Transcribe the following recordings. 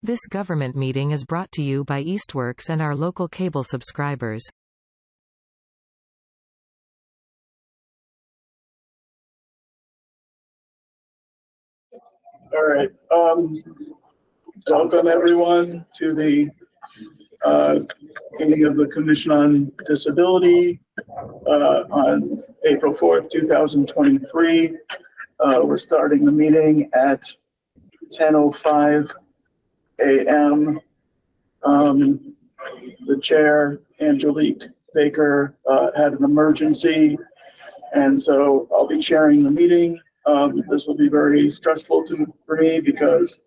This government meeting is brought to you by Eastworks and our local cable subscribers. All right. Welcome everyone to the meeting of the Commission on Disability on April 4th, 2023. We're starting the meeting at 10:05 a.m. The chair, Angelique Baker, had an emergency, and so I'll be chairing the meeting. This will be very stressful for me because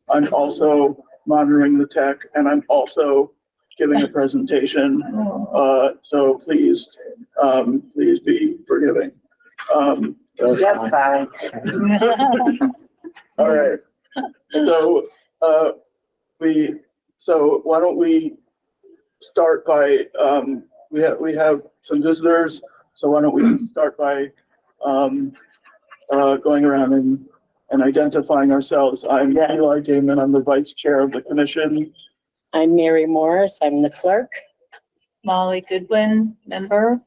I'm also monitoring the tech and I'm also giving a presentation. So please be forgiving. That's fine. All right. So why don't we start by we have some visitors. So why don't we start by going around and identifying ourselves. I'm Eli Damon. I'm the vice chair of the commission. I'm Mary Morris. I'm the clerk. Molly Goodwin, member.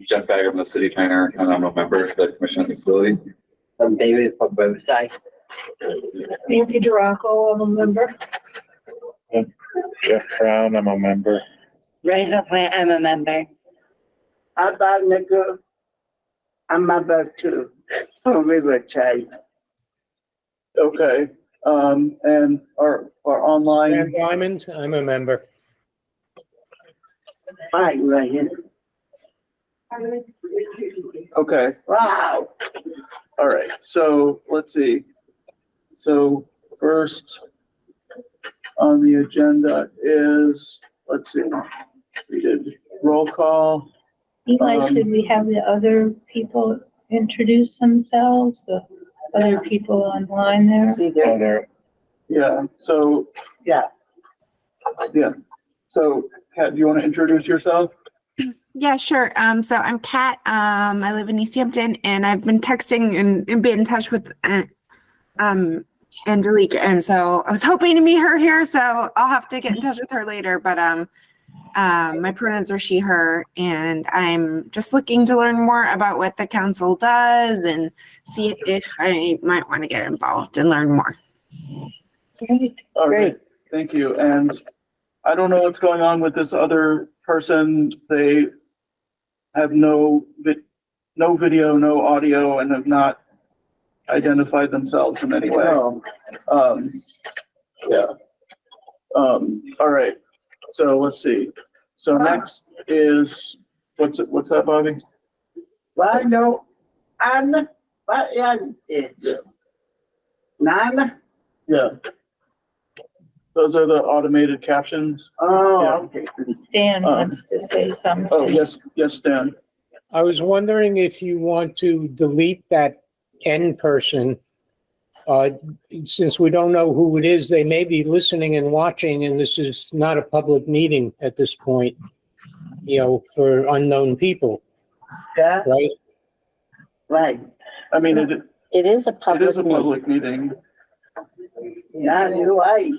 Jeff Bagger, I'm the city planner, and I'm a member of the Commission on Disability. I'm David from website. Nancy Duraco, I'm a member. Jeff Brown, I'm a member. Razor Plant, I'm a member. I'm Bob Nickel. I'm a member too. From Riverside. Okay. And our online. Sam Diamond, I'm a member. Hi, Ryan. Okay. Wow. All right. So let's see. So first on the agenda is, let's see, we did roll call. Eli, should we have the other people introduce themselves, the other people online there? See there. Yeah. So Yeah. So Kat, do you want to introduce yourself? Yeah, sure. So I'm Kat. I live in Easthampton, and I've been texting and been in touch with Angelique, and so I was hoping to meet her here. So I'll have to get in touch with her later. But my pronouns are she, her, and I'm just looking to learn more about what the council does and see if I might want to get involved and learn more. Great. All right. Thank you. And I don't know what's going on with this other person. They have no video, no audio, and have not identified themselves in any way. Yeah. All right. So let's see. So next is, what's that, Bobby? Well, no, Nine. Yeah. Those are the automated captions. Oh, okay. Stan wants to say something. Oh, yes, Stan. I was wondering if you want to delete that N person. Since we don't know who it is, they may be listening and watching, and this is not a public meeting at this point, for unknown people, Yeah, right? right. I mean, it is a is public a public meeting. Yeah, you're right.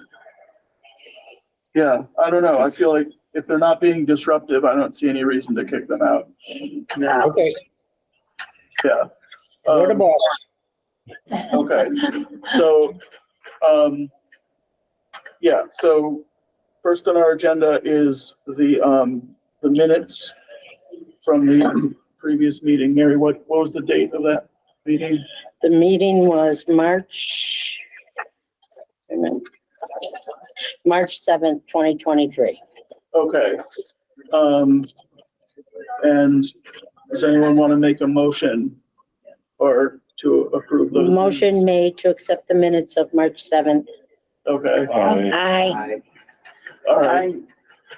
Yeah, I don't know. I feel like if they're not being disruptive, I don't see any reason to kick them out. No. Okay, Yeah. you're the boss. Okay. So, yeah, so first on our agenda is the minutes from the previous meeting. Mary, what was the date of that meeting? The meeting was March 7th, 2023. Okay. And does anyone want to make a motion or to approve those? Motion minutes? made to accept the minutes of March 7th. Okay. Aye. All right.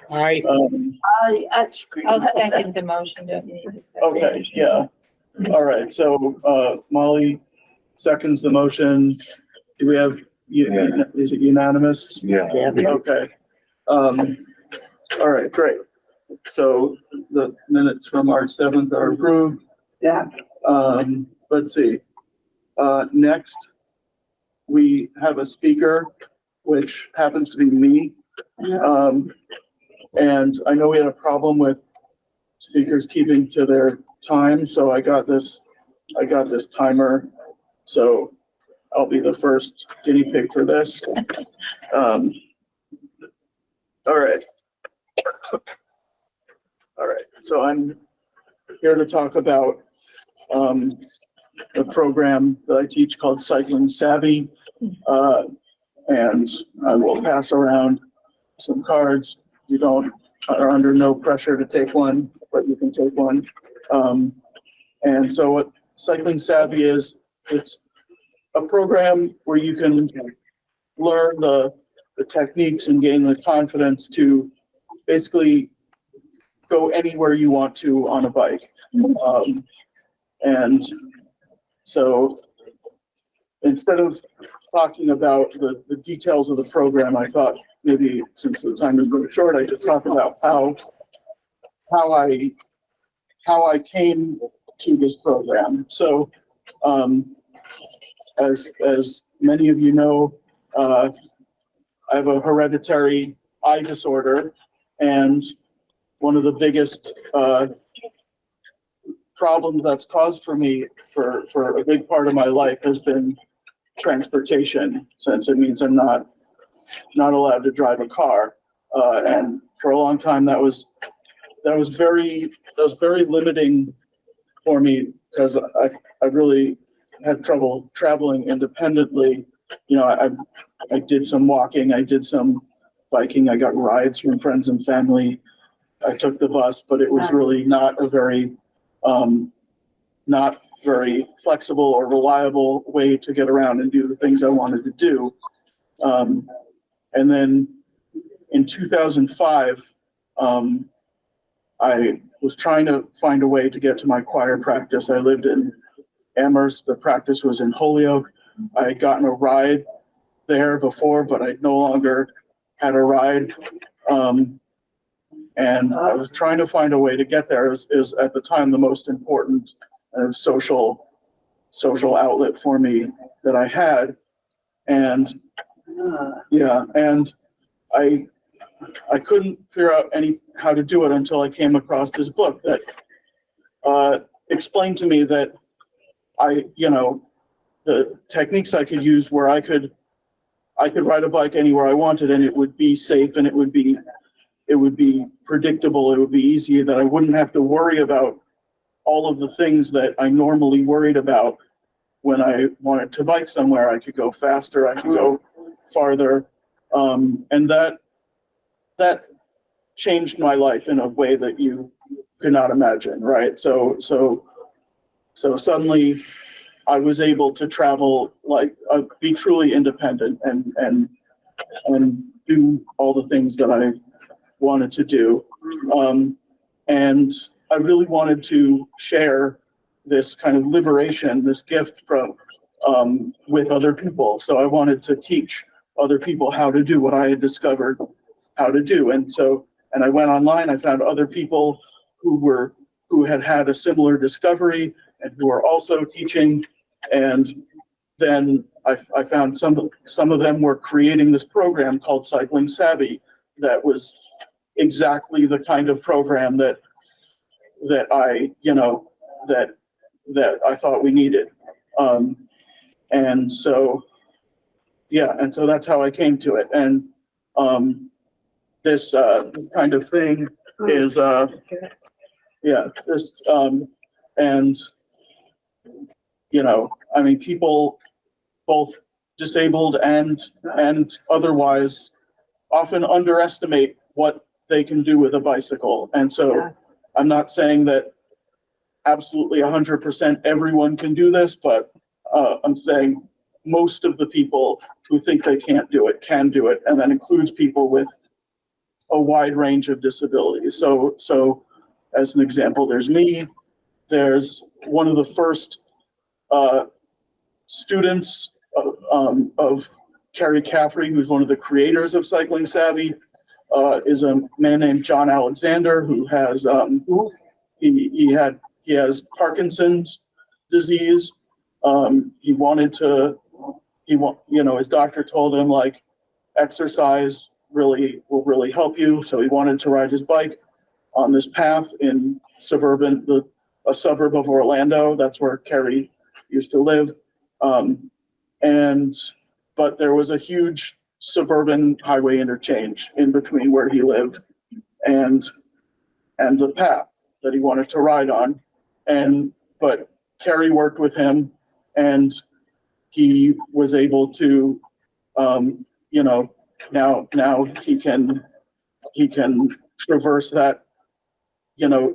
I I'll second the motion. Don't need a second. Okay, yeah. All right, so Molly seconds the motion. Do we have, is it unanimous? Yeah. Yeah. Okay. All right, great. So the minutes from March 7th are approved. Yeah. Let's see. Next, we have a speaker which happens to be me. And I know we had a problem with speakers keeping to their time, so I got this timer. So I'll be the first guinea pig for this. All right. All right. So I'm here to talk about the program that I teach called Cycling Savvy. And I will pass around some cards. You are under no pressure to take one, but you can take one. And so what Cycling Savvy is, it's a program where you can learn the techniques and gain the confidence to basically go anywhere you want to on a bike. And so instead of talking about the details of the program, I thought maybe since the time is really short, I just talk about how I came to this program. So as many of you know, I have a hereditary eye disorder, and one of the biggest problems that's caused for me for a big part of my life has been transportation, since it means I'm not allowed to drive a car. And for a long time that was very limiting for me, because I really had trouble traveling independently. You know, I did some walking, I did some biking, I got rides from friends and family. I took the bus, but it was really not very flexible or reliable way to get around and do the things I wanted to do. And then in 2005, I was trying to find a way to get to my choir practice. I lived in Amherst. The practice was in Holyoke. I had gotten a ride there before, but I no longer had a ride. And I was trying to find a way to get there. It was at the time the most important social outlet for me that I had. And and I couldn't figure out how to do it until I came across this book that explained to me that the techniques I could use where I could ride a bike anywhere I wanted, and it would be safe, and it would be predictable, it would be easy, that I wouldn't have to worry about all of the things that I normally worried about when I wanted to bike somewhere. I could go faster, I could go farther, and that changed my life in a way that you could not imagine, right? So suddenly I was able to travel, be truly independent and do all the things that I wanted to do. And I really wanted to share this kind of liberation, this gift with other people. So I wanted to teach other people how to do what I had discovered how to do. And I went online, I found other people who had a similar discovery and who are also teaching. And then I found some of them were creating this program called Cycling Savvy that was exactly the kind of program that I thought we needed. And so that's how I came to it. And this kind of thing is and I mean, people both disabled and otherwise often underestimate what they can do with a bicycle. And so I'm not saying that absolutely 100% everyone can do this, but I'm saying most of the people who think they can't do it can do it, and that includes people with a wide range of disabilities. So as an example, there's me. There's one of the first students of Carrie Caffrey, who's one of the creators of Cycling Savvy, is a man named John Alexander, who has he has Parkinson's disease. His doctor told him, like, exercise will really help you. So he wanted to ride his bike on this path in a suburb of Orlando. That's where Kerry used to live. But there was a huge suburban highway interchange in between where he lived and the path that he wanted to ride on. But Kerry worked with him, and he was able to, now he can traverse that,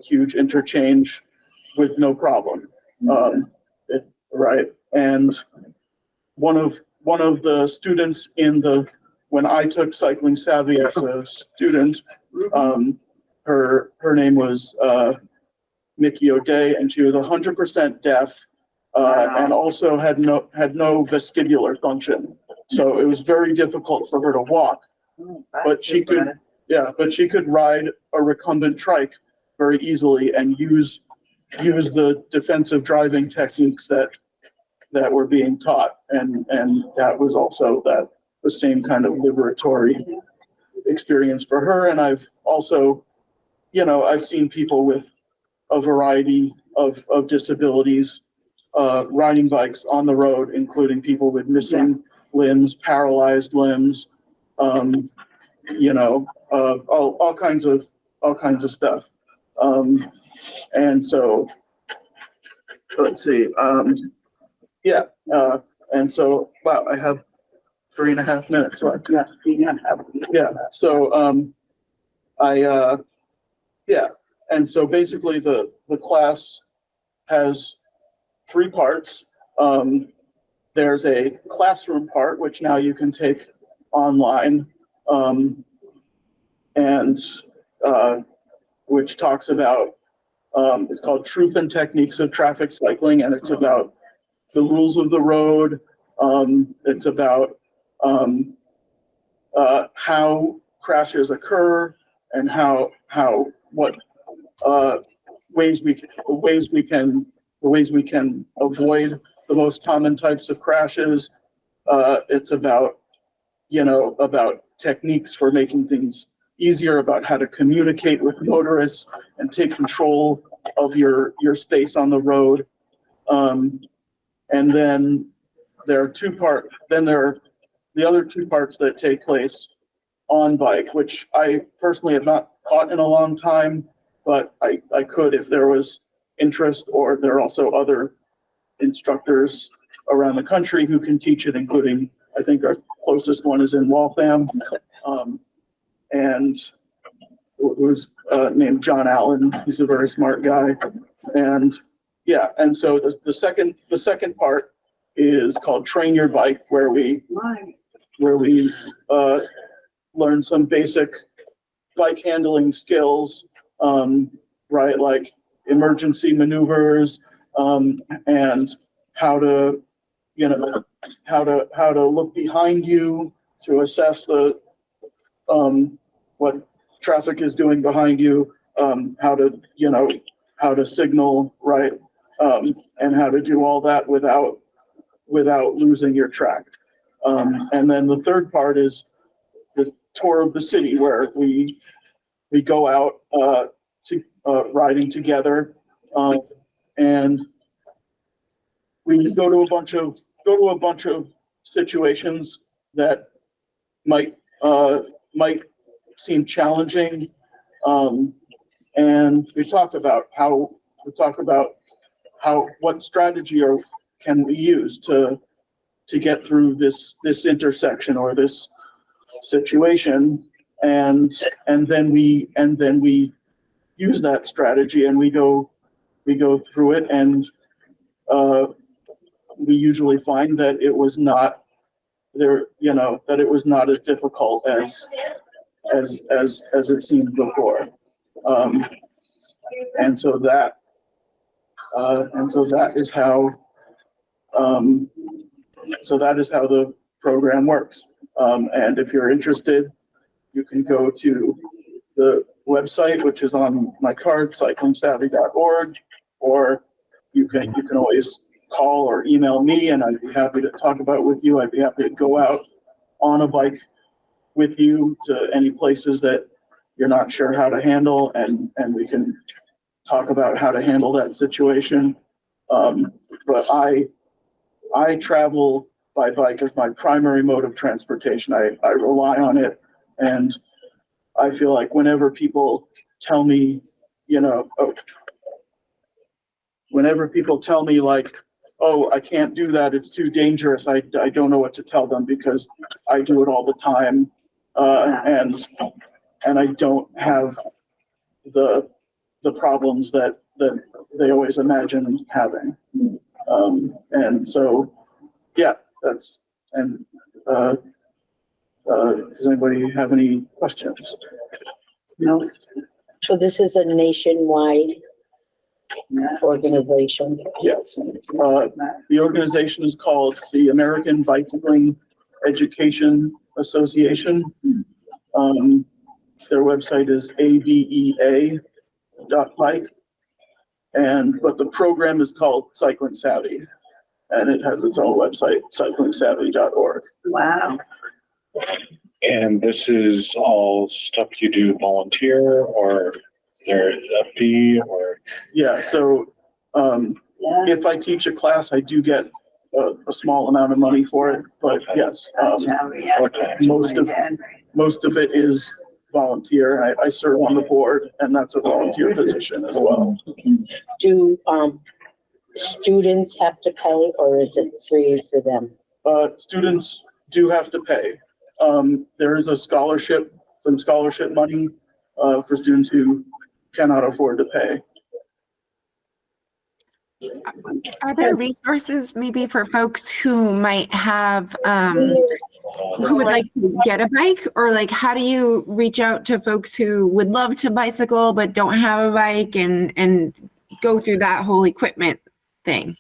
huge interchange with no problem. Right. And one of the students when I took Cycling Savvy as a student, her name was Nikki O'Day, and she was 100% deaf, and also had no vestibular function. So it was very difficult for her to walk, but she could ride a recumbent trike very easily and use the defensive driving techniques that were being taught. And that was also the same kind of liberatory experience for her. And I've also, I've seen people with a variety of disabilities riding bikes on the road, including people with missing limbs, paralyzed limbs, all kinds of stuff. And so, let's see. And so, wow, I have 3.5 minutes left. Yeah. So, and so basically the class has 3 parts. There's a classroom part, which now you can take online, and which talks about, it's called Truth and Techniques of Traffic Cycling, and it's about the rules of the road. It's about how crashes occur and what ways we can avoid the most common types of crashes. It's about techniques for making things easier, about how to communicate with motorists and take control of your space on the road. And then there are 2 parts. Then there are the other 2 parts that take place on bike, which I personally have not taught in a long time, but I could if there was interest, or there are also other instructors around the country who can teach it, including, I think our closest one is in Waltham, and who's named John Allen. He's a very smart guy. And so the second part is called Train Your Bike, where we learn some basic bike handling skills, right, like emergency maneuvers, and how to look behind you to assess what traffic is doing behind you, how to signal, right, and how to do all that without losing your track. And then the third part is the tour of the city, where we go out riding together, and we go to a bunch of situations that might seem challenging, and we talk about what strategy can we use to get through this intersection or this situation, and then we use that strategy, and we go through it, and we usually find that it was not as difficult as it seemed before, and so that is how the program works. And if you're interested, you can go to the website, which is on my card, cyclingsavvy.org, or you can always call or email me, and I'd be happy to talk about it with you. I'd be happy to go out on a bike with you to any places that you're not sure how to handle, and we can talk about how to handle that situation. But I travel by bike as my primary mode of transportation. I rely on it, and I feel like whenever people tell me, whenever people tell me like, oh, I can't do that, it's too dangerous, I don't know what to tell them, because I do it all the time, and I don't have the problems that they always imagine having. And so, yeah, that's, and does anybody have any questions? No. So this is a nationwide organization? Yes. The organization is called the American Bicycling Education Association. Their website is abea.bike, but the program is called Cycling Savvy, and it has its own website, cyclingsavvy.org. Wow. And this is all stuff you do volunteer, or is there a fee, or? Yeah, so if I teach a class, I do get a small amount of money for it, but yes, Okay. most of it is volunteer. I serve on the board, and that's a volunteer position as well. Do students have to pay, or is it free for them? Students do have to pay. There is some scholarship money for students who cannot afford to pay. Are there resources maybe for folks who might have, who would like to get a bike, or like, how do you reach out to folks who would love to bicycle but don't have a bike and go through that whole equipment thing?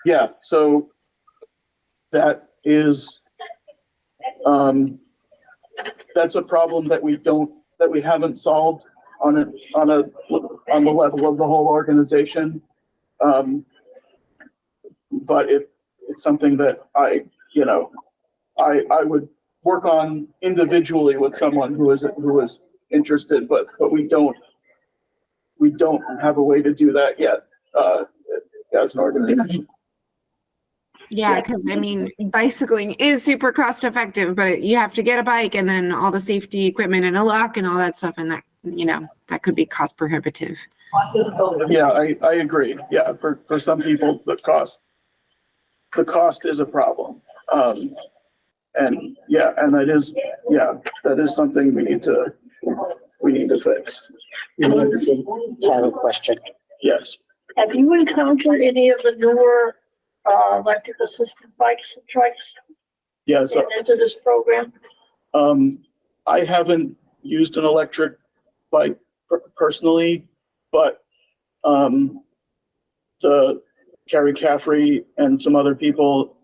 Yeah, so that is, that's a problem that we haven't solved on the level of the whole organization. But it's something that I would work on individually with someone who is interested, but we don't have a way to do that yet, as an organization. Yeah, because I mean, bicycling is super cost effective, but you have to get a bike and then all the safety equipment and a lock and all that stuff, and that, that could be cost prohibitive. Yeah, I agree. Yeah, for some people, the cost is a problem. And that is something we need to fix. Nancy, I have a question. Yes. Have you encountered any of the newer electric assisted bikes and trikes Yes. into this program? I haven't used an electric bike personally, but the Carrie Caffrey and some other people,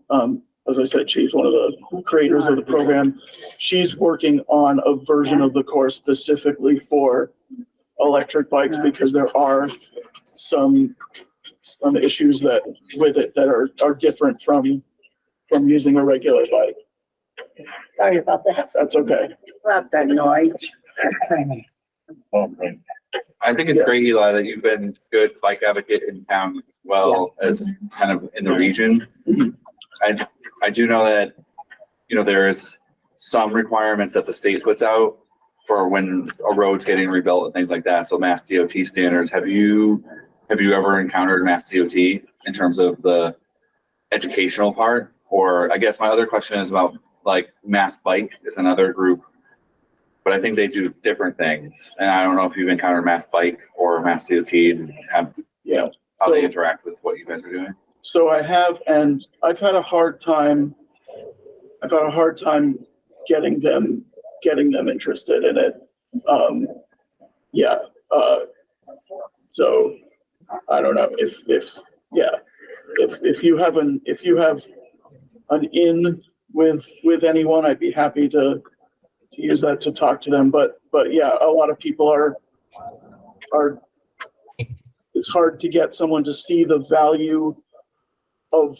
as I said, she's one of the creators of the program. She's working on a version of the course specifically for electric bikes, because there are some issues with it that are different from using a regular bike. Sorry about that. That's okay. Love that noise. I think it's great, Eli, that you've been a good bike advocate in town as well as kind of in the region. I do know that, there is some requirements that the state puts out for when a road's getting rebuilt and things like that. So Mass DOT standards. Have you ever encountered Mass DOT in terms of the educational part? Or I guess my other question is about like Mass Bike is another group, but I think they do different things. And I don't know if you've encountered Mass Bike or Mass DOT and how they interact with what you guys are doing. So I have, and I've had a hard time getting them interested in it. So I don't know if you have an in with anyone, I'd be happy to use that to talk to them. But yeah, a lot of people are it's hard to get someone to see the value of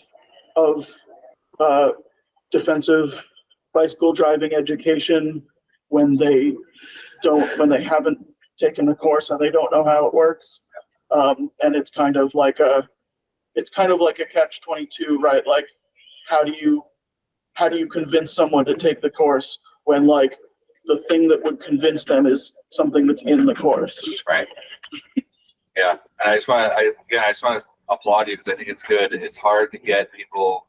defensive bicycle driving education when they haven't taken the course and they don't know how it works. And it's kind of like a catch-22, right? Like, how do you convince someone to take the course when like the thing that would convince them is something that's in the course? Right. Yeah. And I just want to applaud you because I think it's good. It's hard to get people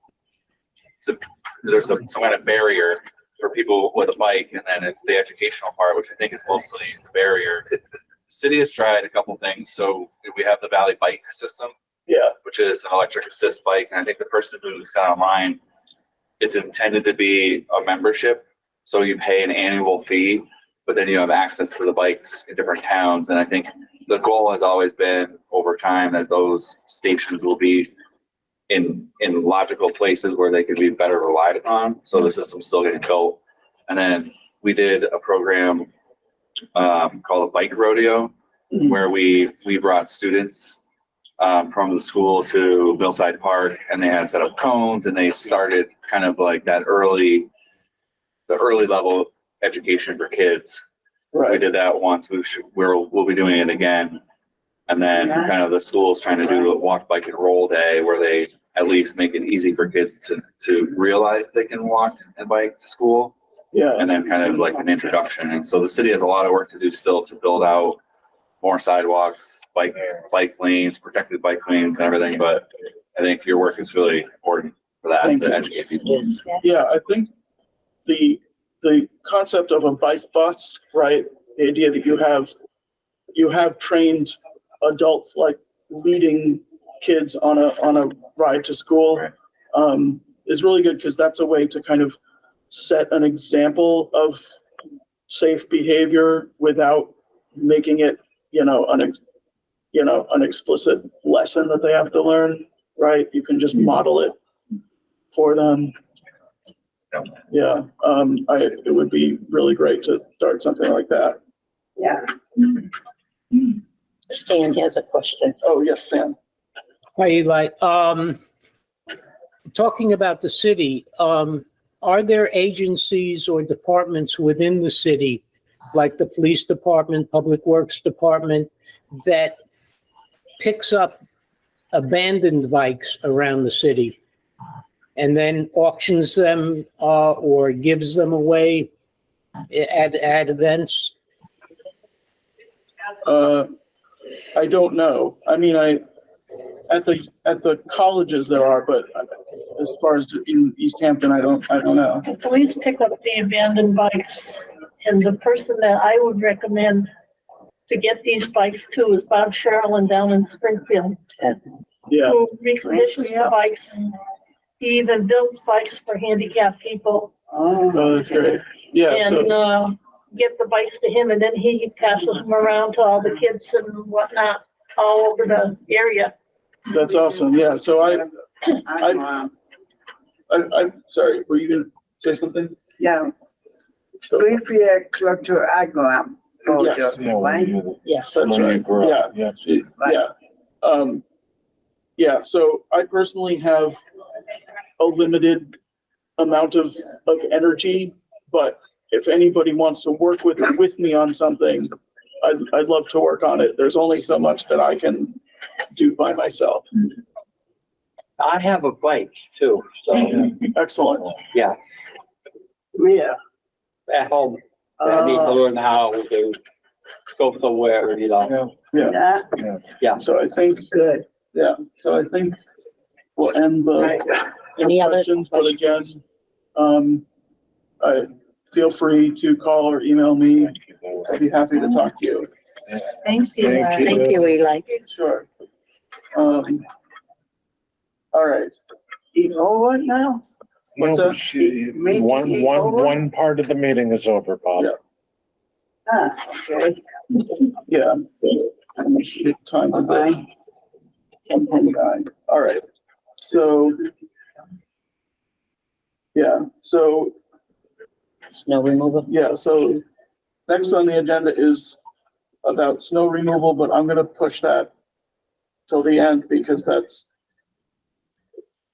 there's some kind of barrier for people with a bike, and then it's the educational part, which I think is mostly the barrier. The city has tried a couple things. So we have the Valley Bike system, Yeah. which is an electric assist bike. And I think the person who sent online, it's intended to be a membership. So you pay an annual fee, but then you have access to the bikes in different towns. And I think the goal has always been over time that those stations will be in logical places where they could be better relied upon. So the system's still getting built. And then we did a program called a bike rodeo, where we brought students from the school to Millside Park, and they had set up cones, and they started kind of like the early level education for kids. Right. We did that once. We'll be doing it again. And then kind of the school's trying to do a walk, bike, and roll day where they at least make it easy for kids to realize they can walk and bike to school. Yeah. And then kind of like an introduction. And so the city has a lot of work to do still to build out more sidewalks, bike lanes, protected bike lanes and everything. But I think your work is really important for that, Thank to you. educate people. Yeah, I think the concept of a bike bus, right? The idea that you have trained adults like leading kids on a ride to school, is really good, because that's a way to kind of set an example of safe behavior without making it, an explicit lesson that they have to learn, right? You can just model it for them. Yeah, it would be really great to start something like that. Yeah. Stan has a question. Oh, yes, Stan. Hi, Eli. Talking about the city, are there agencies or departments within the city, like the police department, public works department, that picks up abandoned bikes around the city and then auctions them or gives them away at events? I don't know. I mean, at the colleges there are, but as far as in Easthampton, I don't know. The police pick up the abandoned bikes, and the person that I would recommend to get these bikes to is Bob Sherlin down in Springfield. Yeah. Who reconditions the bikes. He even builds bikes for handicapped people. Oh, that's great. Yeah. So And get the bikes to him, and then he passes them around to all the kids and whatnot all over the area. that's awesome. Yeah. So I'm sorry. Were you gonna say something? Yeah. Springfield close to Agawam. Yes. Yes. That's right. Yeah. Yeah. Yeah. So I personally have a limited amount of energy, but if anybody wants to work with me on something, I'd love to work on it. There's only so much that I can do by myself. I have a bike too, so Excellent. yeah, Yeah. at home. I need to learn how to go somewhere, Yeah. Yeah. So I think, Good. yeah, so I think we'll end the Any other questions, but again, feel free to call or email me. I'd be happy to talk to you. Thanks, Eli. Thank you, Eli. Sure. All right. Eat over now? What's No, that? one part of the meeting is over, Bob. Yeah. Okay. Yeah. How much time is it? 10:29. All right. So, yeah, so, Snow removal? yeah, so next on the agenda is about snow removal, but I'm gonna push that till the end because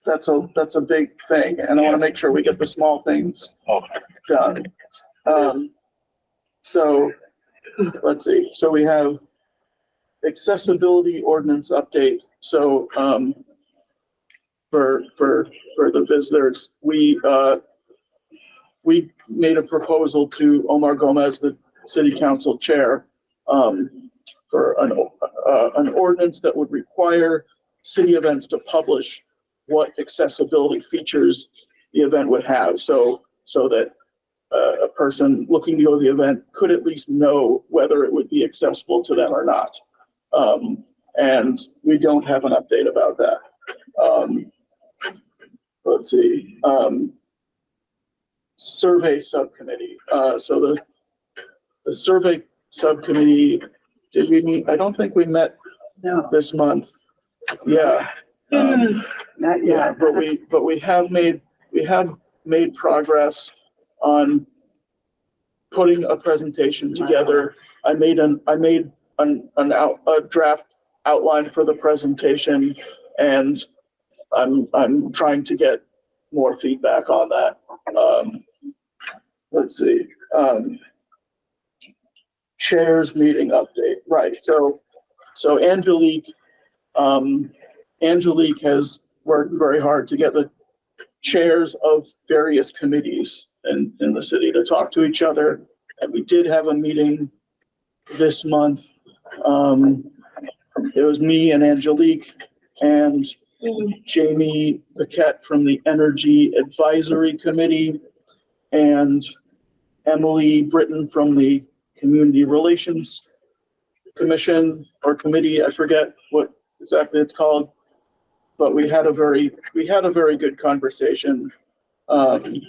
that's a big thing, and I want to make sure we get the small things done. So let's see. So we have accessibility ordinance update. So for the visitors, we made a proposal to Omar Gomez, the city council chair, for an ordinance that would require city events to publish what accessibility features the event would have. So that a person looking to go to the event could at least know whether it would be accessible to them or not. And we don't have an update about that. Let's see. Survey subcommittee. So the survey subcommittee, did we meet? I don't think we met this month. Yeah. Not Yeah, yet. but we have made progress on putting a presentation together. I made a draft outline for the presentation, and I'm trying to get more feedback on that. Let's see. Chairs meeting update. Right. So Angelique has worked very hard to get the chairs of various committees in the city to talk to each other. And we did have a meeting this month. It was me and Angelique and Jamie Paquette from the Energy Advisory Committee and Emily Britton from the Community Relations Commission or Committee. I forget what exactly it's called, but we had a very good conversation. And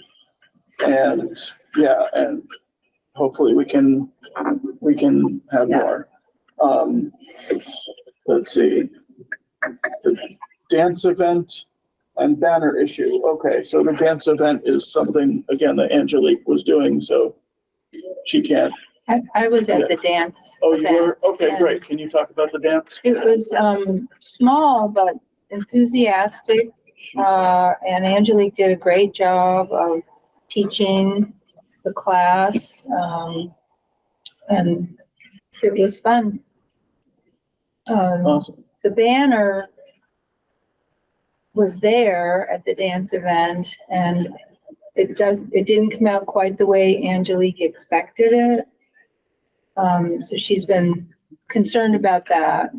yeah, and hopefully we can have more. Let's see. The dance event and banner issue. Okay, so the dance event is something, again, that Angelique was doing, so she can't. I was at the dance. Oh, you were? event, Okay, and great. Can you talk about the dance? It was small but enthusiastic, and Angelique did a great job of teaching the class, and it was fun. Awesome. The banner was there at the dance event, and it didn't come out quite the way Angelique expected it. So she's been concerned about that.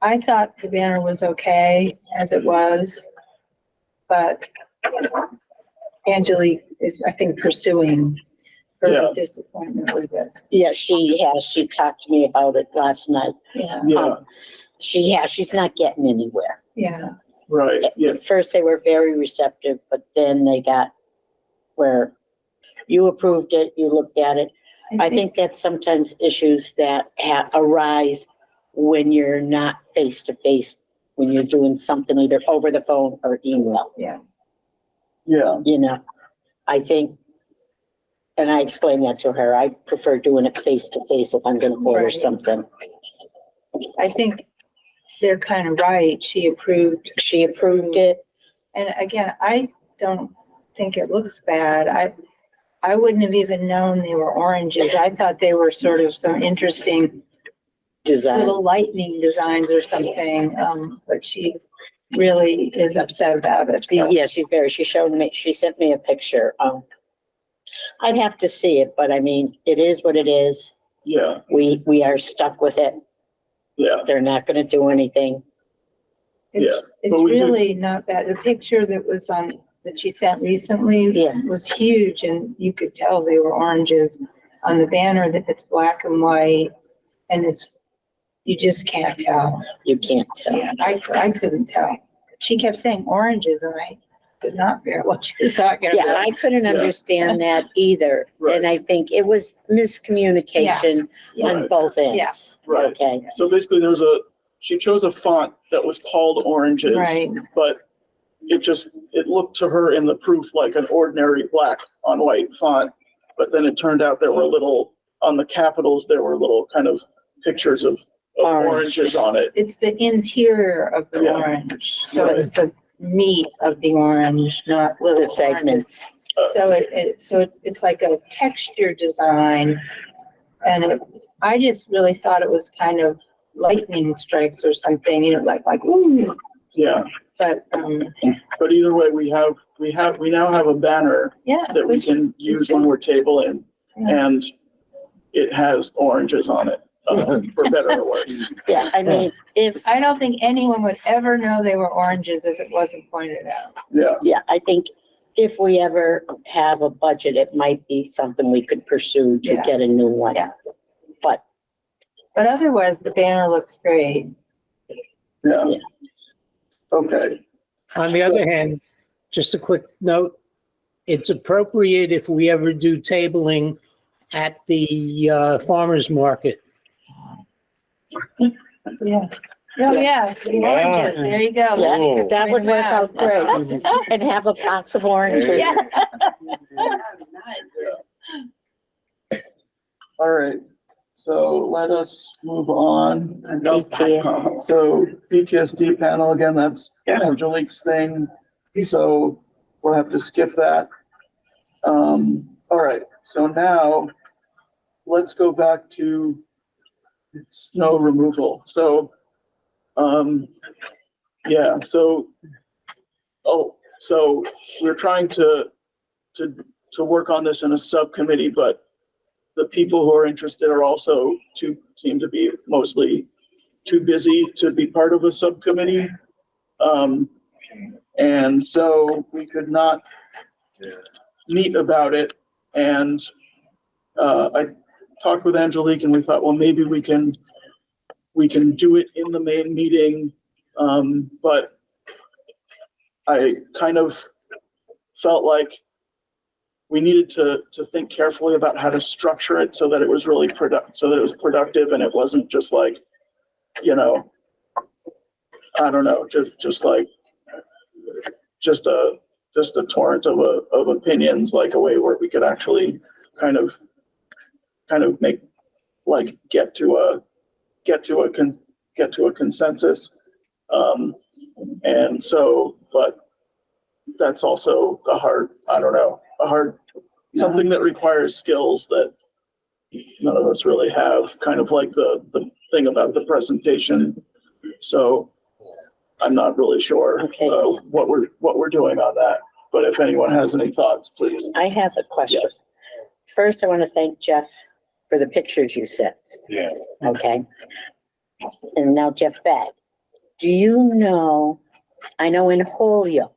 I thought the banner was okay as it was, but Angelique is, I think, pursuing her disappointment with it. Yeah, she has. She talked to me about it last night. Yeah. Yeah, She's not getting anywhere. Yeah. right. Yeah, At first they were very receptive, but then they got where you approved it, you looked at it. I think that's sometimes issues that arise when you're not face to face, when you're doing something either over the phone or email. Yeah. yeah, You know, I think, and I explained that to her, I prefer doing it face to face if I'm gonna order Right. something. I think they're kind of right. She approved. She approved it. And again, I don't think it looks bad. I wouldn't have even known they were oranges. I thought they were sort of some interesting Design. little lightning designs or something. But she really is upset about it. Yeah, she showed me, she sent me a picture. I'd have to see it, but I mean, it is what it is. yeah, We are stuck with it. yeah, They're not gonna do anything. yeah. It's But we do- really not bad. The picture that she sent recently Yeah. was huge, and you could tell they were oranges. On the banner, that it's black and white, and you just can't tell. You can't tell. Yeah, I couldn't tell. She kept saying oranges, and I could not figure out what she was talking Yeah, about. I couldn't Yeah. understand that either. Right. And I think it was miscommunication on Right. both ends. Right. Okay. So basically she chose a font that was called oranges, Right. but it looked to her in the proof like an ordinary black on white font. But then it turned out on the capitals, there were little kind of pictures of Orange. oranges on it. It's the interior of the Yeah. orange, so Right. it's the meat of the orange, not little The segments. So it's like a texture design. And I just really thought it was kind of lightning strikes or something, like, ooh, Yeah, but, but either way, we now have a banner yeah. that we can use when we're tabling, and it has oranges on it, for better or worse. Yeah, I mean, if, I don't think anyone would ever know they were oranges if it wasn't pointed out. Yeah, yeah, I think if we ever have a budget, it might be something we could pursue to Yeah. get a new one. Yeah. But But otherwise, the banner looks great. yeah. Yeah. Okay, On the other hand, just a quick note, it's appropriate if we ever do tabling at the farmer's market. Yeah. Oh, yeah, the oranges, there you go. Yeah, You could that would point them work out great. And have a box of oranges. Yeah. all right, so let us move on. PTA. So PTSD panel, again, that's Angelique's thing, so we'll have to skip that. All right, so now let's go back to snow removal. So, yeah, so we're trying to work on this in a subcommittee, but the people who are interested are also seem to be mostly too busy to be part of a subcommittee. And so we could not meet about it. And I talked with Angelique and we thought, well, maybe we can do it in the main meeting. But I kind of felt like we needed to think carefully about how to structure it so that it was really productive and it wasn't just like, I don't know, just a torrent of opinions, like a way where we could actually kind of make, like, get to a consensus. And so, but that's also something that requires skills that none of us really have, kind of like the thing about the presentation. So I'm not really sure Okay. what we're doing on that, but if anyone has any thoughts, please. I have a question. Yes. First, I want to thank Jeff for the pictures you sent. Yeah. Okay. And now Jeff back. Do you know, I know in Holyoke,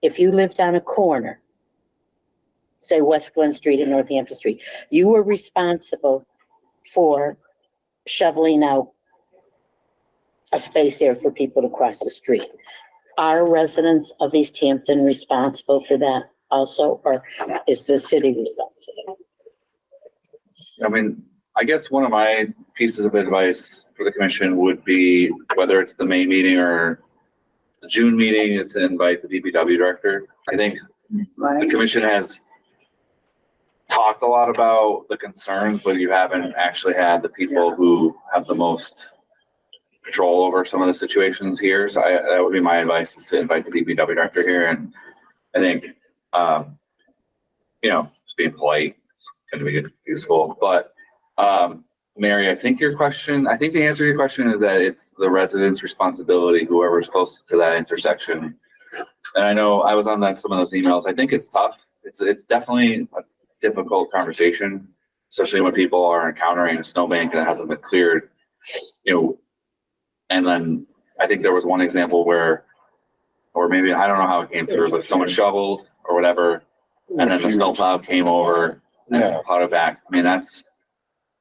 if you lived on a corner, say West Glen Street and Northampton Street, you were responsible for shoveling out a space there for people to cross the street. Are residents of Easthampton responsible for that also, or is the city responsible? I mean, I guess one of my pieces of advice for the commission would be, whether it's the May meeting or the June meeting, is to invite the DPW director. I think the commission has talked a lot about the concerns, but you haven't actually had the people who have the most control over some of the situations here. So that would be my advice, is to invite the DPW director here. And I think, just being polite is going to be useful. But Mary, I think the answer to your question is that it's the residents' responsibility, whoever's closest to that intersection. And I know I was on some of those emails. I think it's tough. It's definitely a difficult conversation, especially when people are encountering a snowbank that hasn't been cleared, and then I think there was one example where, or maybe, I don't know how it came through, but someone shoveled or whatever, and then the snowplow came over and plowed it back. I mean,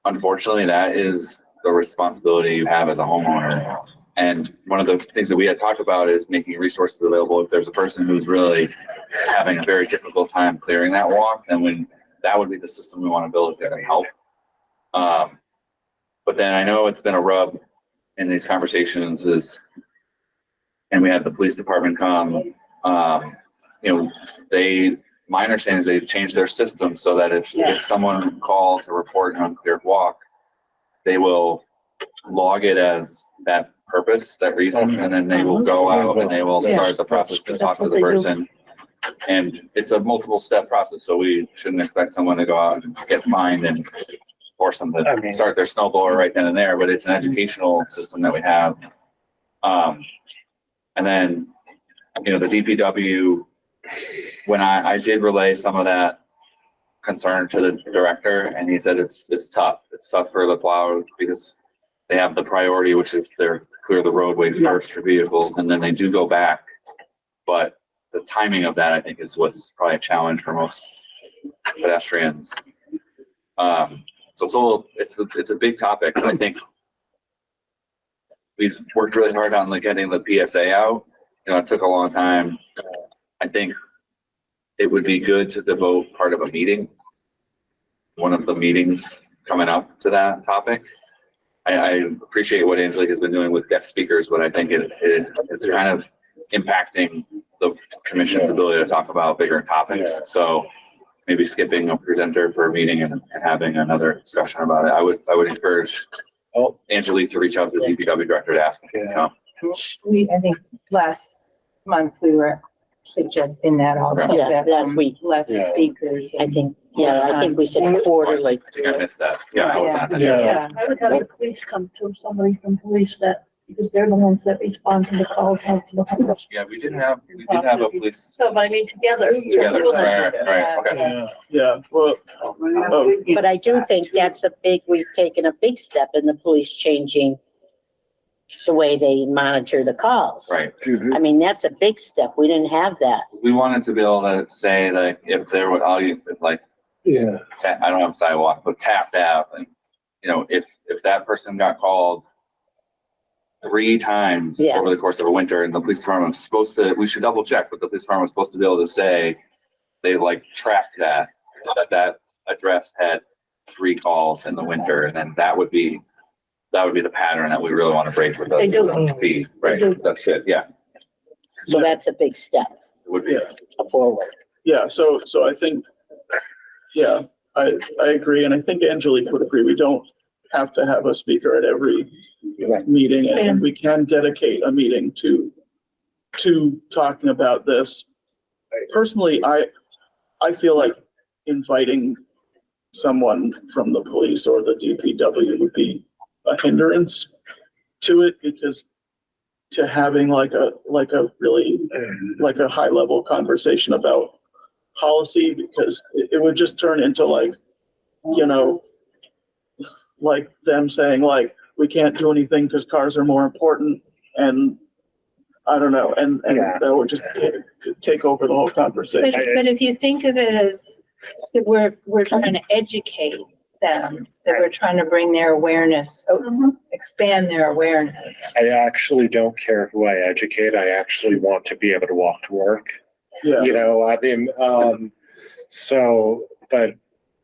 unfortunately, that is the responsibility you have as a homeowner. And one of the things that we had talked about is making resources available. If there's a person who's really having a very difficult time clearing that walk, then that would be the system we want to build there to help. But then I know it's been a rub in these conversations and we had the police department come, my understanding is they've changed their system so that if someone calls to report an uncleared walk, they will log it as that purpose, that reason, and then they will go out and they will start the process to talk to the person. And it's a multiple step process, so we shouldn't expect someone to go out and get fined and force them to start their snow blower right then and there, but it's an educational system that we have. And then, you know, the DPW, when I did relay some of that concern to the director, and he said it's tough. It's tough for the plow because they have the priority, which is they're clear the roadway first for vehicles, and then they do go back. But the timing of that, I think, is what's probably a challenge for most pedestrians. So it's a big topic. I think we've worked really hard on like getting the PSA out. You know, it took a long time. I think it would be good to devote part of a meeting, one of the meetings coming up to that topic. I appreciate what Angelique has been doing with guest speakers, but I think it's kind of impacting the commission's ability to talk about bigger topics. Yeah. So maybe skipping a presenter for a meeting and having another discussion about it. I would encourage Angelique to reach out to the DPW director to ask him to come. I think last month we were suggesting that also. Yeah, that week. Less speakers. I think we said quarterly. I think I missed that. Yeah, I was not. Yeah. I would have the police come to, somebody from police that, because they're the ones that respond to the calls out to the homeless. Yeah, we did have a police. So, I mean, together. Right, okay. Yeah, well, But I do think we've taken a big step in the police changing the way they monitor the calls. Right. I mean, that's a big step. We didn't have that. We wanted to be able to say like if there were I don't have sidewalk, but tapped out, and you know, if that person got called 3 times over the course of a winter, and the police department was supposed to, we should double check, but the police department was supposed to be able to say they like tracked that address had 3 calls in the winter, and then that would be the pattern that we really want to break with the fee. Right. That's good. Yeah. So that's a big step It would be. forward. yeah, so I think, I agree, and I think Angelique would agree. We don't have to have a speaker at every meeting, and we can dedicate a meeting to talking about this. Personally, I feel like inviting someone from the police or the DPW would be a hindrance to it, because to having like a really high level conversation about policy, because it would just turn into like, you know, like them saying like, we can't do anything because cars are more important, and I don't know, and that would just take over the whole conversation. But if you think of it as that we're trying to educate them, that we're trying to bring their awareness, expand their awareness. I actually don't care who I educate. I actually want to be able to walk to work. Yeah. You know, I mean,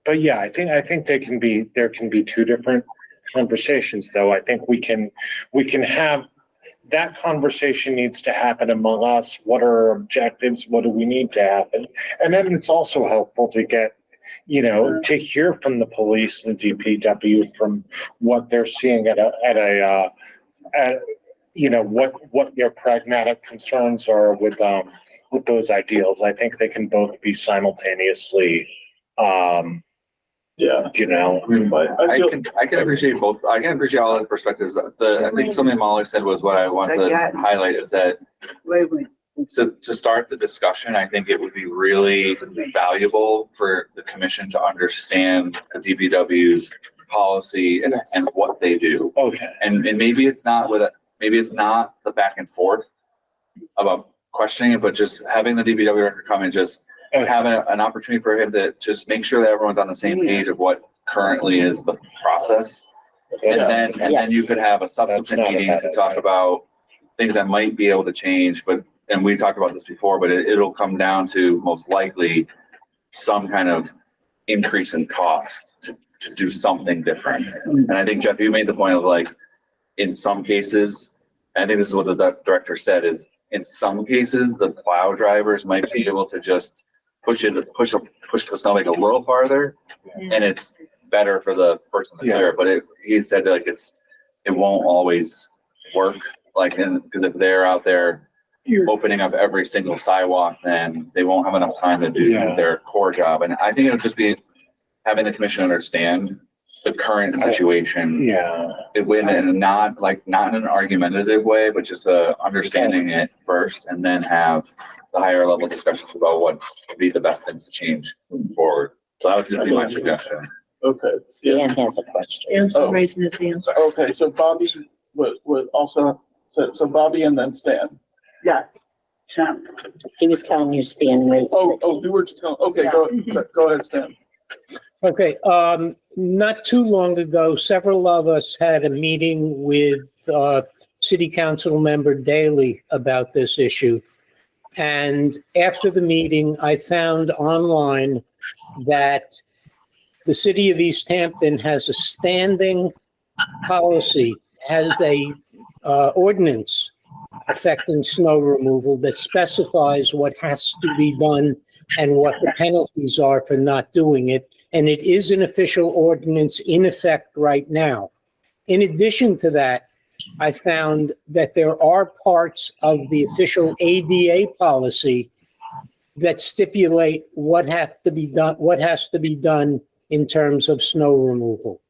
but yeah, I think there can be 2 different conversations, though. I think we can have that conversation needs to happen among us. What are our objectives? What do we need to happen? And then it's also helpful to get, you know, to hear from the police and DPW from what they're seeing at you know, what their pragmatic concerns are with those ideals. I think they can both be simultaneously, you know. I can appreciate both. I can appreciate all the perspectives. I think something Molly said was what I want to highlight is that to start the discussion, I think it would be really valuable for the commission to understand the DPW's policy and what they do. Okay. And maybe it's not the back and forth about questioning it, but just having the DPW director come and just have an opportunity for him to just make sure that everyone's on the same page of what currently is the process. And then you could have a subsequent meeting to talk about things that might be able to change, and we talked about this before, but it'll come down to most likely some kind of increase in cost to do something different. And I think, Jeff, you made the point of like, in some cases, I think this is what the director said, is in some cases, the plow drivers might be able to just push the snowbank a little farther, and it's better for the person to clear. But he said like it won't always work. Like, because if they're out there opening up every single sidewalk, then they won't have enough time to do their core job. And I think it would just be having the commission understand the current situation. And not in an argumentative way, but just understanding it first, and then have the higher level discussions about what would be the best things to change moving forward. So that would just be my suggestion. Okay. Stan has a question. Stan's Oh. raising his hand. Okay, so Bobby was also, so Bobby and then Stan. Yeah. Sam. He was telling you, Stan, wait. Oh, you were just telling, okay, go ahead, Stan. Okay, not too long ago, several of us had a meeting with City Council member Daley about this issue. And after the meeting, I found online that the city of Easthampton has a standing policy, has a ordinance affecting snow removal that specifies what has to be done and what the penalties are for not doing it. And it is an official ordinance in effect right now. In addition to that, I found that there are parts of the official ADA policy that stipulate what has to be done in terms of snow removal.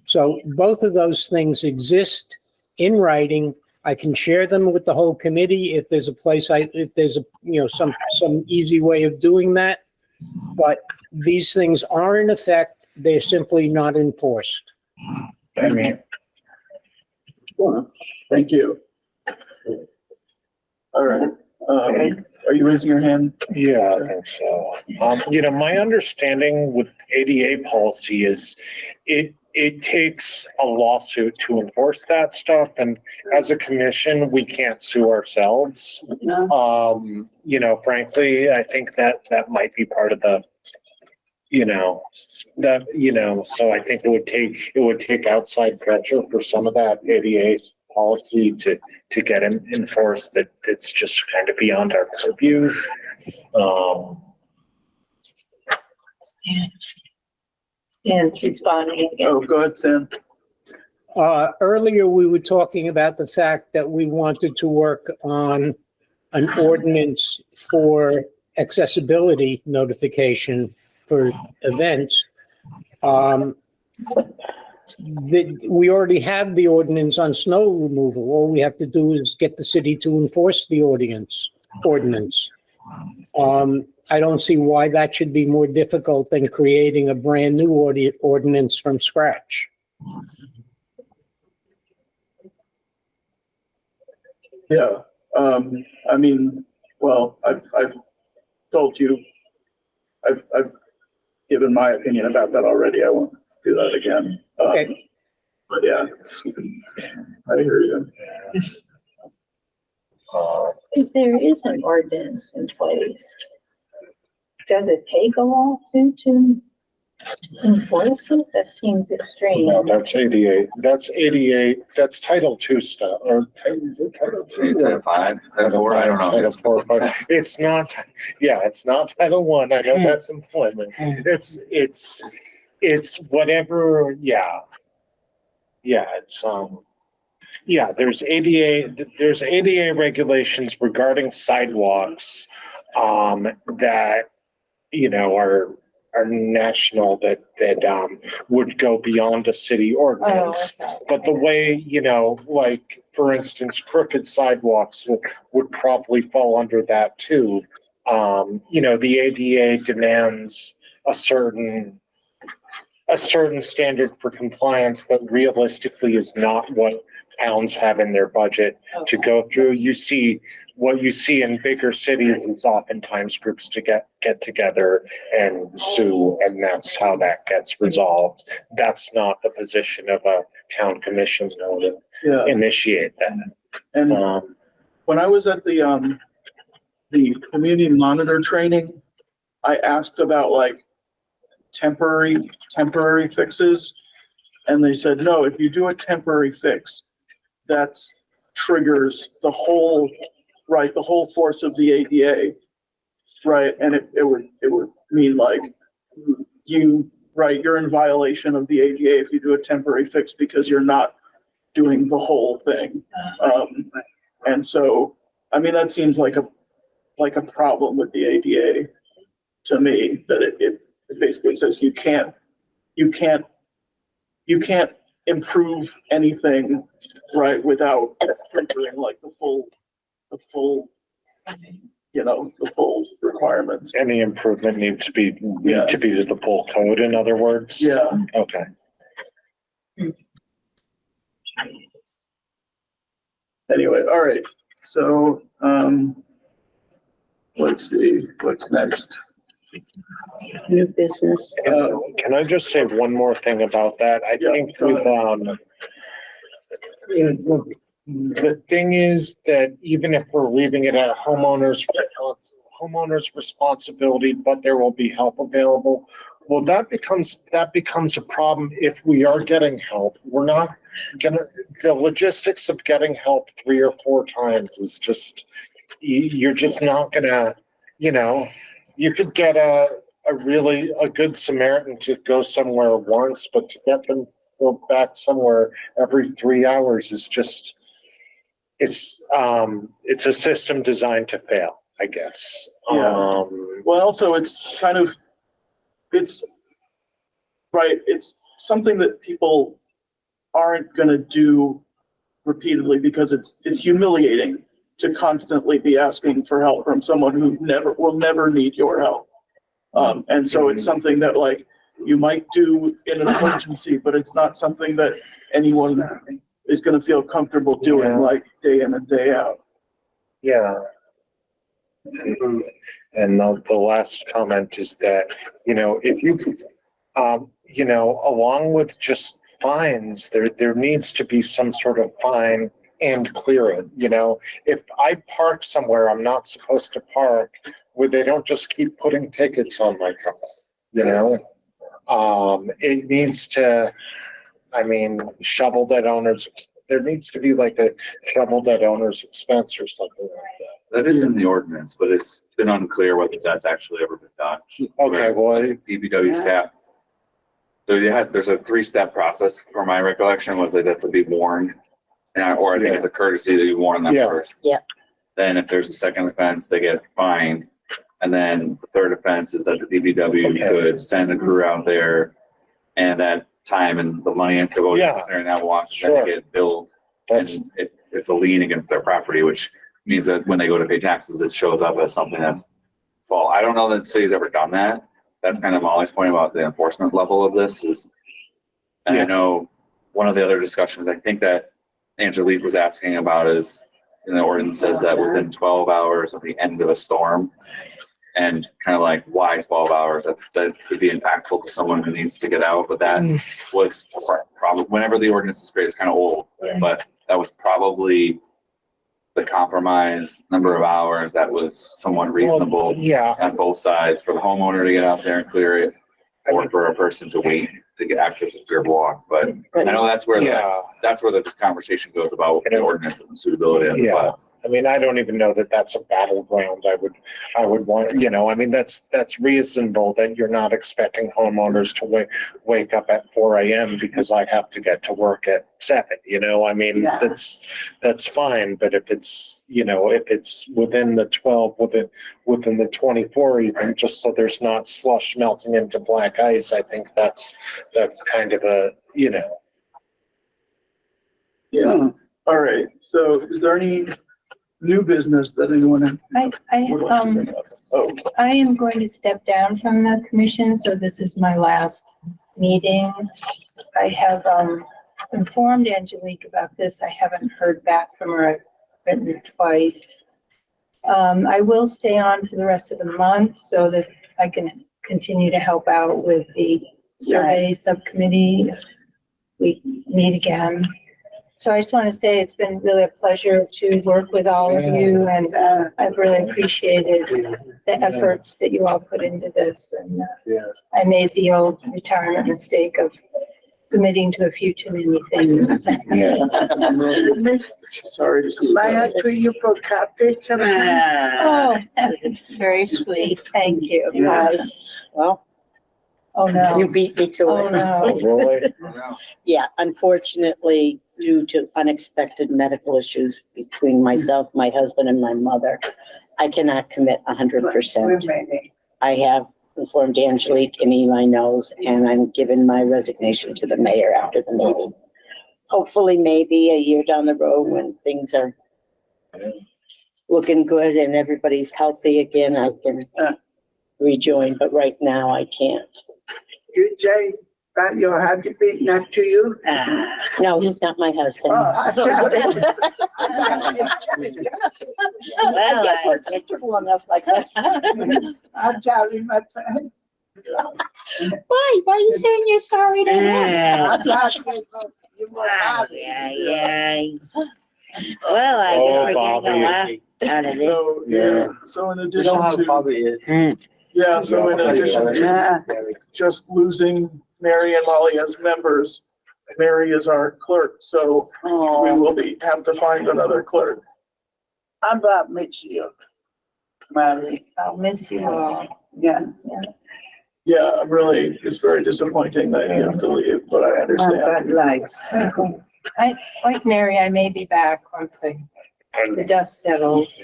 So both of those things exist in writing. I can share them with the whole committee if there's a place, if there's a, some easy way of doing that. But these things are in effect. They're simply not enforced. I mean, Thank you. All right. Are you raising your hand? yeah, I think so. My understanding with ADA policy is it takes a lawsuit to enforce that stuff. And as a commission, we can't sue ourselves. Frankly, I think that might be part of the, so I think it would take outside pressure for some of that ADA policy to get enforced, that it's just kind of beyond our purview. Stan's responding again. Oh, go ahead, Stan. Earlier, we were talking about the fact that we wanted to work on an ordinance for accessibility notification for events. We already have the ordinance on snow removal. All we have to do is get the city to enforce the ordinance. I don't see why that should be more difficult than creating a brand new ordinance from scratch. Yeah. I've told you, I've given my opinion about that already. I won't do that again. Okay. But yeah, I hear you. If there is an ordinance in place, does it take a lawsuit to enforce it? That seems extreme. No, that's ADA. That's Title II stuff, or is it Title II? Title 5, Title 4, I don't know. Title 4, 5. It's not Title I. I know that's employment. It's whatever. Yeah. There's ADA regulations regarding sidewalks, that, are national, that would go beyond a city ordinance. Oh, okay. But the way, like, for instance, crooked sidewalks would probably fall under that too. The ADA demands a certain standard for compliance that realistically is not what towns have in their budget to go through. What you see in bigger cities is oftentimes groups to get together and sue, and that's how that gets resolved. That's not the position of a town commission to initiate that. And when I was at the community monitor training, I asked about like temporary fixes, and they said, no, if you do a temporary fix, that triggers the whole force of the ADA, right? And it would mean like you're in violation of the ADA if you do a temporary fix because you're not doing the whole thing. And so, I mean, that seems like a problem with the ADA to me, that it basically says you can't improve anything, right, without entering like the full, the full requirements. Any improvement need to be to the full code, in other words? Yeah. Okay. Anyway, all right. So, let's see, what's next? New business. Can I just say one more thing about that? I Yeah, think go with, the thing is that even if we're leaving it at homeowners responsibility, but there will be help available. Well, that becomes a problem if we are getting help. We're not the logistics of getting help 3 or 4 times is just, you're just not gonna, you could get a good Samaritan to go somewhere once, but to get them to go back somewhere every 3 hours is just, it's a system designed to fail, I guess. Yeah. Well, also it's it's something that people aren't going to do repeatedly because it's humiliating to constantly be asking for help from someone who will never need your help. And so it's something that like you might do in an emergency, but it's not something that anyone is going to feel comfortable doing like day in and day out. Yeah. And the last comment is that, if you, along with just fines, there needs to be some sort of fine and clear it. If I park somewhere I'm not supposed to park, where they don't just keep putting tickets on my car, it needs to, shovel that owner's, there needs to be like a shovel that owner's expense or something like that. That is in the ordinance, but it's been unclear whether that's actually ever been done. Okay, well, DPW staff. So there's a 3-step process. From my recollection, was they have to be warned, or I think it's a courtesy that you warn them first. Yeah. Then if there's a second offense, they get fined, and then the third offense is that the DPW could send a crew out there, and that time and the money to go there and that watch that get billed, and it's a lien against their property, which means that when they go to pay taxes, it shows up as something that's fault. I don't know that the city's ever done that. That's kind of Molly's point about the enforcement level of this is, and I know one of the other discussions I think that Angelique was asking about is in the ordinance says that within 12 hours of the end of a storm, and kind of like why 12 hours? That could be impactful to someone who needs to get out, but that was probably, whenever the ordinance is created, it's kind of old, but that was probably the compromise number of hours that was somewhat reasonable on both sides for the homeowner to get out there and clear it, or for a person to wait to get access to clear block. But I know that's where the conversation goes about the ordinance and the suitability of the file. I don't even know that that's a battleground. I would want, that's reasonable that you're not expecting homeowners to wake up at 4 a.m. because I have to get to work at 7, that's fine. But if it's, if it's within the 12, within the 24, even just so there's not slush melting into black ice, I think that's kind of a, Yeah. All right. So is there any new business that anyone would like to bring up? I am going to step down from the commission, so this is my last meeting. I have informed Angelique about this. I haven't heard back from her. I've written twice. I will stay on for the rest of the month so that I can continue to help out with the survey subcommittee. We meet again. So I just want to say it's been really a pleasure to work with all of you, and I've really appreciated the efforts that you all put into this. And I made the old retirement mistake of committing to a few too many things. Sorry to see May I that. treat you for coffee sometime? Oh, very sweet. Thank you. Well, Oh, no. you beat me to Oh, it. no. really? Yeah, unfortunately, due to unexpected medical issues between myself, my husband, and my mother, I cannot commit 100%. I have informed Angelique and Eli knows, and I'm giving my resignation to the mayor after the meeting. Hopefully, maybe a year down the road when things are looking good and everybody's healthy again, I can rejoin, but right now I can't. You say that your husband not to you? No, he's not my husband. I tell him. I guess we're comfortable enough like that. I tell him that. Why? Why are you saying you're sorry to him? I tell him you were happy. Yeah. Well, I Oh, guess we're getting a laugh Bobby. out of this. So, yeah, so in You addition know how to, Bobby is. yeah, so in addition to Yeah. just losing Mary and Molly as members, Mary is our clerk, so we will have to find another clerk. I'm about miss you, Mary. I'll miss you all. Yeah. Yeah, I'm really, it's very disappointing that you have to leave, but I Not understand. that life. Like Mary, I may be back once the dust settles.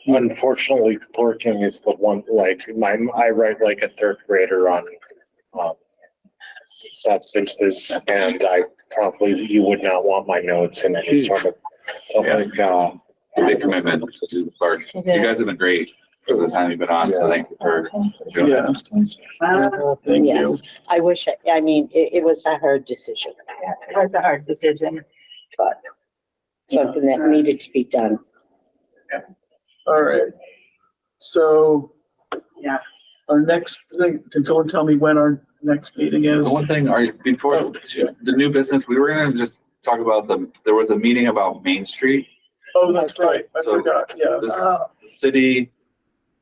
Unfortunately, clerking is the one, like, I write like a third grader on, substances, and you would not want my notes in any sort of public, It's a big commitment to do the clerk. You guys have been great for the time you've been on, so thank you for doing Yeah, that. thank Yeah. you. I wish, I mean, it was a hard decision, It was a hard decision. but something that needed to be done. All right. So. Yeah. Our next thing, can someone tell me when our next meeting is? The one thing, before the new business, we were gonna just talk about there was a meeting about Main Street. Oh, that's right. I So- forgot, yeah. The city,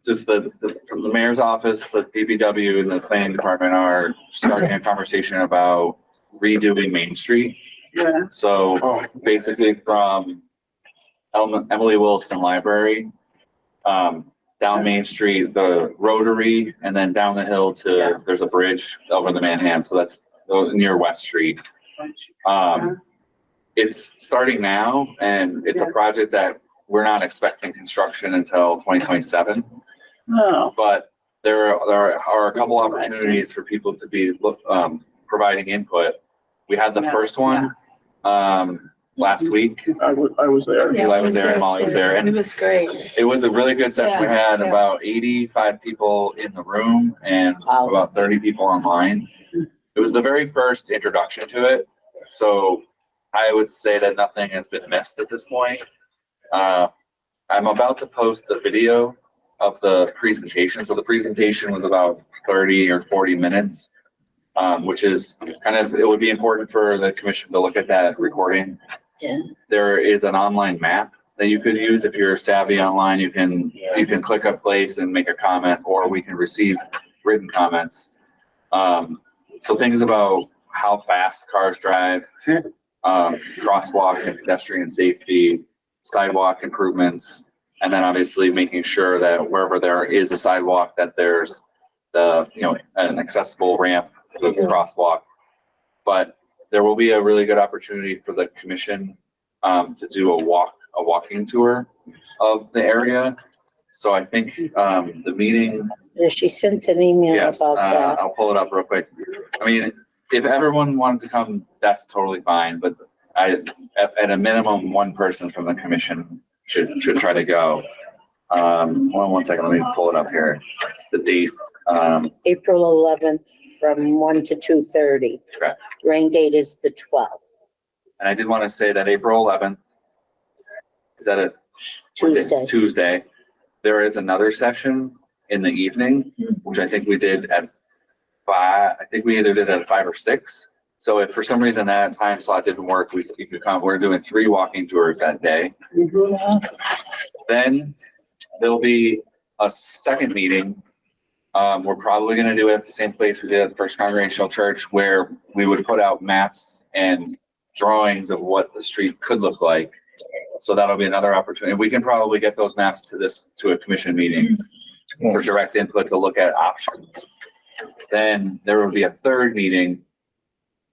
just from the mayor's office, the DPW and the planning department are starting a conversation about redoing Main Street. Yeah. So basically from Emily Wilson Library, down Main Street, the Rotary, and then down the hill there's a bridge over the Manhattan, so that's near West Street. It's starting now, and it's a project that we're not expecting construction until 2027. No. But there are a couple opportunities for people to be providing input. We had the first one last week. I was there. Eli was there and Molly was there, and It was great. it was a really good session. We had Yeah. about 85 people in the room and about 30 people online. It was the very first introduction to it, so I would say that nothing has been missed at this point. I'm about to post a video of the presentation. So the presentation was about 30 or 40 minutes, which is it would be important for the commission to look at that recording. Yeah. There is an online map that you could use. If you're savvy online, you can click a place and make a comment, or we can receive written comments. So things about how fast cars drive, crosswalk and pedestrian safety, sidewalk improvements, and then obviously making sure that wherever there is a sidewalk, that there's an accessible ramp with a crosswalk. But there will be a really good opportunity for the commission to do a walking tour of the area. So I think the meeting. Yeah, she sent an email Yes, about that. I'll pull it up real quick. I mean, if everyone wanted to come, that's totally fine, but at a minimum, one person from the commission should try to go. One second, let me pull it up here. The date. April 11th from 1 to 2:30. Correct. Rain date is the 12th. And I did want to say that April 11th, is that a Tuesday. Tuesday. There is another session in the evening, which I think we did at 5. I think we either did it at 5 or 6. So if for some reason that time slot didn't work, we could come. We're doing 3 walking tours that day. Then there'll be a second meeting. We're probably going to do it at the same place we did at the First Congregational Church, where we would put out maps and drawings of what the street could look like. So that'll be another opportunity. We can probably get those maps to a commission meeting for direct input to look at options. Then there will be a third meeting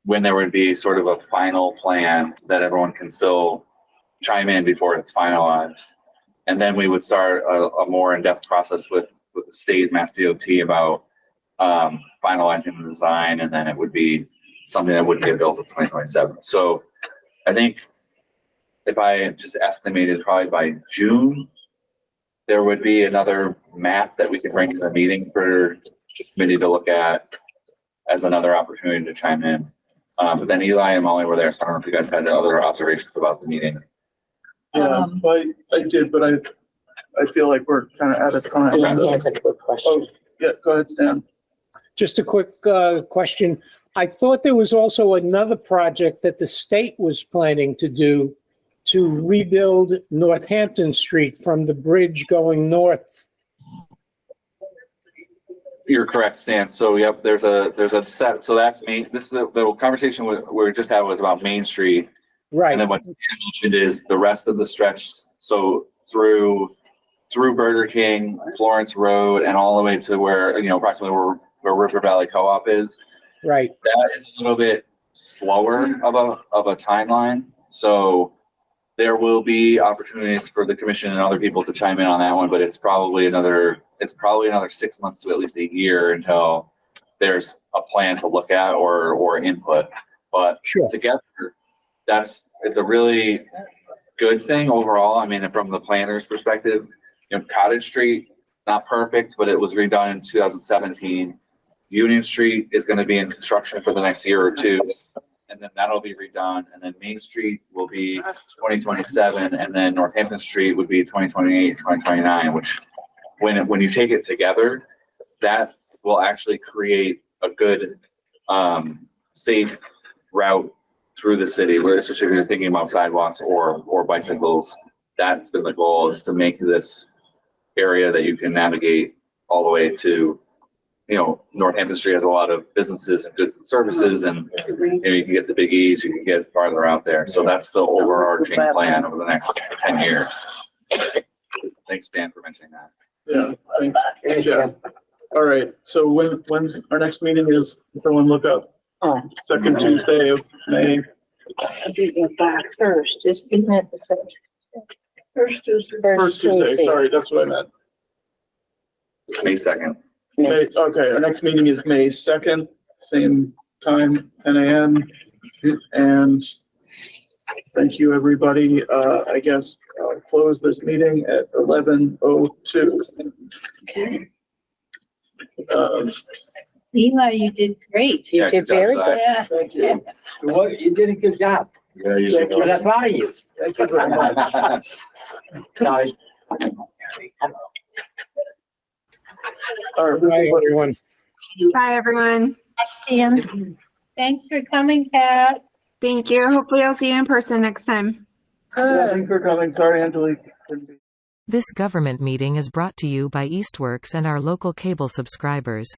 when there would be sort of a final plan that everyone can still chime in before it's finalized. And then we would start a more in-depth process with the state Mass DOT about finalizing the design, and then it would be something that wouldn't get built in 2027. So I think if I just estimated probably by June, there would be another map that we could bring to the meeting for the committee to look at as another opportunity to chime in. But then Eli and Molly were there, so I don't know if you guys had other observations about the meeting. Yeah, I did, but I feel like we're kind of out of time. Dan has a quick question. Yeah, go ahead, Stan. Just a quick question. I thought there was also another project that the state was planning to do to rebuild Northampton Street from the bridge going north. You're correct, Stan. So yep, there's a set. So that's Main. This is the conversation we just had was about Main Street. Right. And then what Stan mentioned is the rest of the stretch. So through Burger King, Florence Road, and all the way to where, approximately where River Valley Co-op is. Right. That is a little bit slower of a timeline. So there will be opportunities for the commission and other people to chime in on that one, but it's probably another 6 months to at least a year until there's a plan to look at or input. But Sure. Together, it's a really good thing overall. I mean, from the planner's perspective, Cottage Street, not perfect, but it was redone in 2017. Union Street is going to be in construction for the next year or two, and then that'll be redone. And then Main Street will be 2027, and then Northampton Street would be 2028, 2029, which when you take it together, that will actually create a good, safe route through the city, where especially if you're thinking about sidewalks or bicycles. That's been the goal, is to make this area that you can navigate all the way to, Northampton Street has a lot of businesses and goods and services, and you can get the Big E's, you can get farther out there. So that's the overarching plan over the next 10 years. Thanks, Dan, for mentioning that. Yeah, thanks, Jeff. All right, so when's our next meeting is, someone look up, second Tuesday of May. First, isn't that the First Tuesday. First Tuesday, sorry, that's what I meant. May 2nd. Okay, our next meeting is May 2nd, same time, 10 a.m. And thank you, everybody. I guess I'll close this meeting at 11:02. Okay. Eli, you did great. You Yeah, did good job, very Zach. good. Yeah. Thank you. Well, you did a good job. Yeah, you should But I buy you. Thank you very much. Nice. All right, Bye, everyone. Bye, everyone. Stan. Thanks for coming, Pat. Thank you. Hopefully I'll see you in person next time. yeah, thanks for coming. Sorry, Angelique. This government meeting is brought to you by Eastworks and our local cable subscribers.